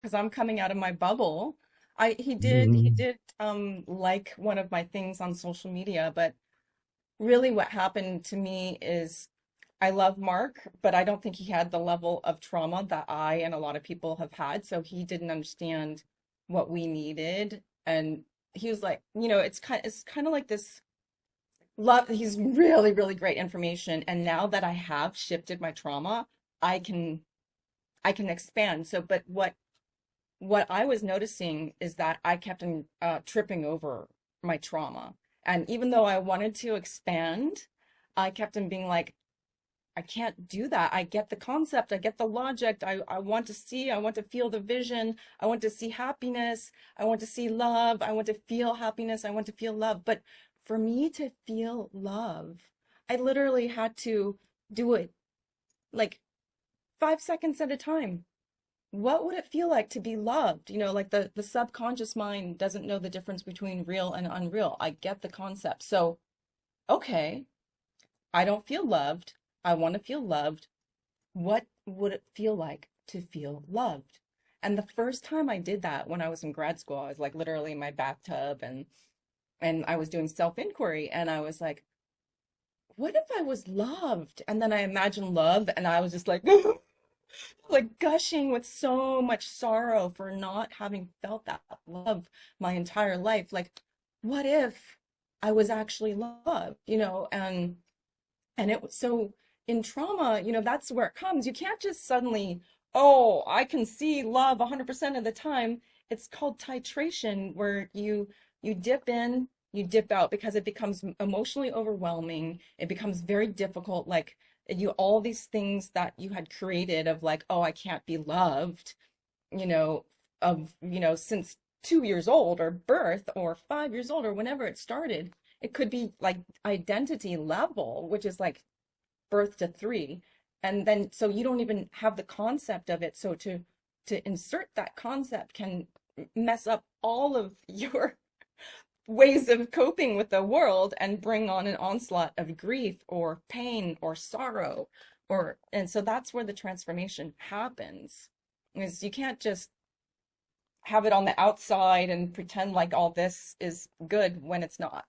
because I'm coming out of my bubble. He Mhm. did like one of my things on social media, but really what happened to me is I love Mark, but I don't think he had the level of trauma that I and a lot of people have had. So he didn't understand what we needed. And he was like, it's kind of like this love. He's really, really great information. And now that I have shifted my trauma, I can I can expand. So, but what I was noticing is that I kept on tripping over my trauma. And even though I wanted to expand, I kept on being like, I can't do that. I get the concept, I get the logic. I want to see, I want to feel the vision. I want to see happiness. I want to see love. I want to feel happiness. I want to feel love. But for me to feel love, I literally had to do it like 5 seconds at a time. What would it feel like to be loved? Like the subconscious mind doesn't know the difference between real and unreal. I get the concept. So, okay, I don't feel loved. I want to feel loved. What would it feel like to feel loved? And the first time I did that when I was in grad school, I was like literally in my bathtub and I was doing self-inquiry and I was like, what if I was loved? And then I imagined love and I was just like like gushing with so much sorrow for not having felt that love my entire life. Like, what if I was actually loved, and it was so in trauma, that's where it comes. You can't just suddenly, oh, I can see love 100% of the time. It's called titration, where you dip in, you dip out because it becomes emotionally overwhelming. It becomes very difficult. Like all these things that you had created of like, oh, I can't be loved, you know, since 2 years old or birth or 5 years old or whenever it started. It could be like identity level, which is like birth to three. And then so you don't even have the concept of it. So to insert that concept can mess up all of your ways of coping with the world and bring on an onslaught of grief or pain or sorrow and so that's where the transformation happens. Is you can't just have it on the outside and pretend like all this is good when it's not.